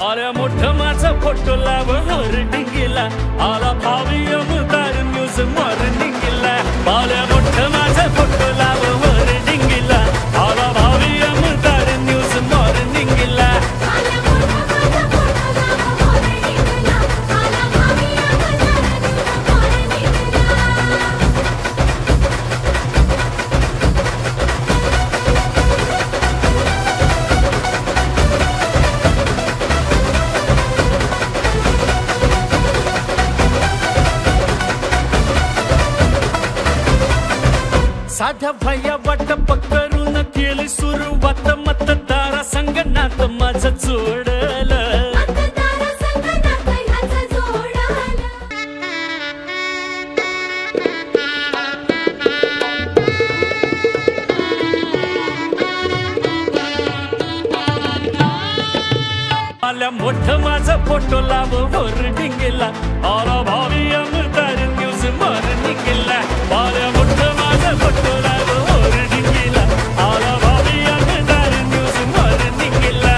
आल्या मोठं माझा फोटो लाव होर्डिंगला आला भावी अमदार न्यूज मॉर्निंगला आल्या मोठं माझा फोटो लाव होर्डिंगला आला भावी अमदार न्यूज मॉर्निंगला साध्या भैया वाटप करून केली सुरुवात मतदारा संगणात माझं जोडलं आल्या मोठं माझा फोटो लाव होर्डिंगला आला भावी अमदार न्यूज मॉर्निंगला आल्या मोठं माझा फोटो लाव होर्डिंगला आला भावी अमदार न्यूज मॉर्निंगला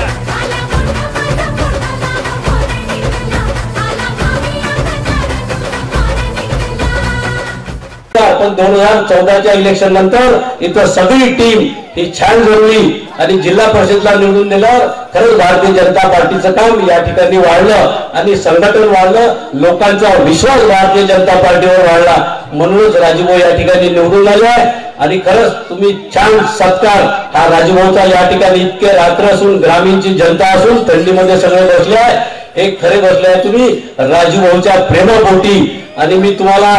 आपण 2014च्या इलेक्शन नंतर इथं सगळी टीम ही छान जोडली आणि जिल्हा परिषदला निवडून दिल्यावर खरंच भारतीय जनता पार्टीचं काम या ठिकाणी वाढलं आणि संघटन वाढलं, लोकांचा विश्वास भारतीय जनता पार्टीवर वाढला, म्हणूनच राजूभाऊ या ठिकाणी निवडून आले आणि खरंच तुम्ही छान सत्कार हा राजूभाऊचा या ठिकाणी इतके रात्र असून ग्रामीणची जनता असून थंडीमध्ये सगळे बसले आहे, हे खरे बसले आहे तुम्ही राजूभाऊच्या प्रेमापोटी आणि मी तुम्हाला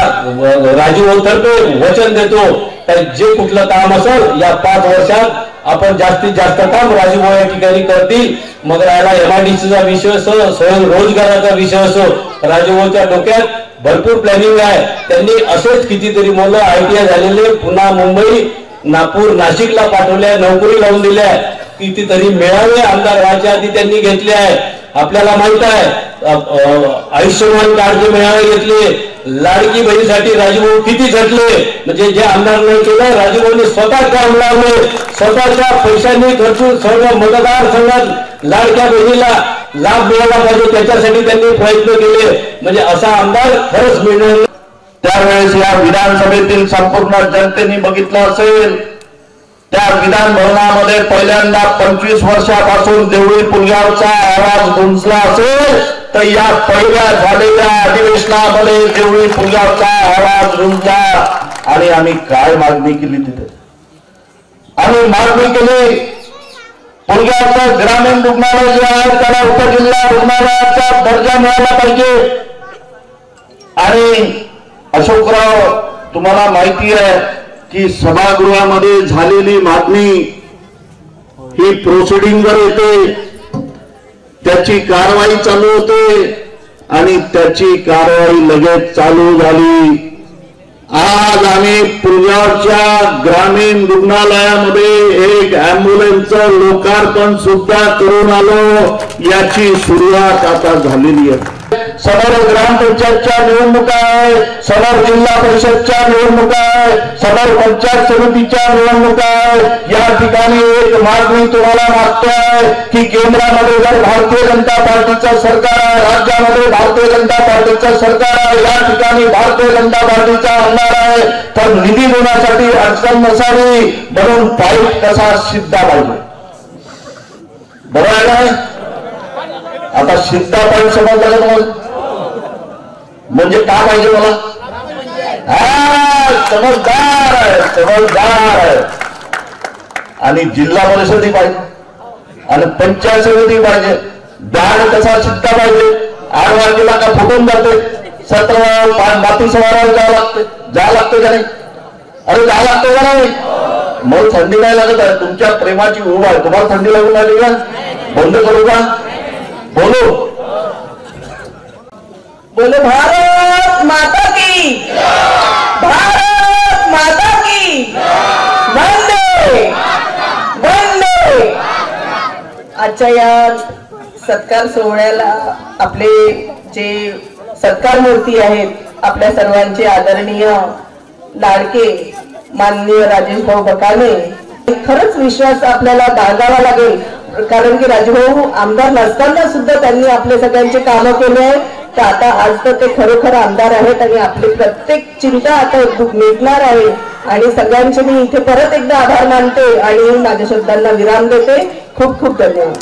राजूभाऊ तर्फे वचन देतो जे कुठलं काम असेल या 5 वर्षात आपण जास्तीत जास्त काम राजूभाऊ या ठिकाणी करतील, मग राहिला MIDCचा विषय असो, स्वयंरोजगाराचा विषय असो, राजूभाऊच्या डोक्यात भरपूर प्लॅनिंग आहे, त्यांनी असेच कितीतरी मुलं ITI झालेले पुन्हा मुंबई नागपूर नाशिकला पाठवले, नोकरी लावून दिल्या, कितीतरी मेळावे आमदार व्हायच्या आधी त्यांनी घेतले आहे, आपल्याला माहित आहे आयुष्यमान कार्डचे मेळावे घेतले, लाडकी बहिणीसाठी राजूभाऊ किती झटले, म्हणजे जे आमदार नाही केलं राजूभाऊने स्वतः काम लावले, स्वतःच्या पैशांनी खर्चून सर्व मतदारसंघात लाडक्या बहिणीला लाभ मिळाला पाहिजे त्याच्यासाठी त्यांनी प्रयत्न केले, म्हणजे असा आमदार खरंच मिळणार. त्यावेळेस या विधानसभेतील संपूर्ण जनतेने बघितलं असेल, त्या विधान भवनामध्ये पहिल्यांदा 25 वर्षापासून देवळी पुलगावचा आवाज गुंजला असेल तर या पहिल्या झालेल्या अधिवेशनामध्ये देवळी पुलगावचा आवाज गुंजला आणि आम्ही काय मागणी केली तिथे, आम्ही मागणी केली पुलगावचं ग्रामीण रुग्णालय जे आहे त्याला उपजिल्हा रुग्णालयाचा दर्जा मिळाला पाहिजे. आणि अशोकराव तुम्हाला माहिती आहे की सभागृहामध्ये झालेली मागणी ही प्रोसिडिंगवर येते, त्याची कारवाई चालू होते आणि त्याची कारवाई लगेच चालू झाली. आज आम्ही पुलगावच्या ग्रामीण रुग्णालयामध्ये एक अँब्युलन्सचं लोकार्पण सुद्धा करून आलो, याची सुरुवात आता झालेली आहे. समोर ग्रामपंचायतच्या निवडणुका आहे, समोर जिल्हा परिषदच्या निवडणुका आहे, समोर पंचायत समितीच्या निवडणुका आहे. या ठिकाणी एक मागणी तुम्हाला मागतोय की केंद्रामध्ये जर भारतीय जनता पार्टीचं सरकार आहे, राज्यामध्ये भारतीय जनता पार्टीचं सरकार आहे, या ठिकाणी भारतीय जनता पार्टीचा आमदार आहे, तर निधी देण्यासाठी अडचण नसावी म्हणून पाईप कसा सिद्धा पाहिजे. बरोबर आहे. आता सिद्धा पाईप समजलं का तुम्हाला, म्हणजे काय पाहिजे मला, समजदार आहे, समजदार आहे. आणि जिल्हा परिषदही पाहिजे आणि पंचायत समिती पाहिजे. बँड कसा सिद्धा पाहिजे, 8 वाजेला का फुटून जाते, 17 माती समारायला जावं लागते का नाही, अरे जावं लागतं का नाही. मग थंडी नाही लागत आहे, तुमच्या प्रेमाची ऊब आहे. तुम्हाला थंडी लागून राहिली का, बंद करू का, बोलो बोलो भारत माता की, भारत माता की, वंदे वंदे. आजच्या या सत्कार सोहळ्याला आपले जे सत्कार मूर्ती आहेत, आपल्या सर्वांचे आदरणीय लाडके माननीय राजेश भाऊ बकाले, खरंच विश्वास आपल्याला बाळगावा लागेल कारण की राजभाऊ आमदार नसताना सुद्धा त्यांनी आपले सगळ्यांचे कामं केले आहे. तर आता आज तर ते खरोखर आमदार आहेत आणि आपली प्रत्येक चिंता आता मिटणार आहे. आणि सगळ्यांचे मी इथे परत एकदा आभार मानते आणि माझ्या शब्दांना विराम देते. खूप खूप धन्यवाद.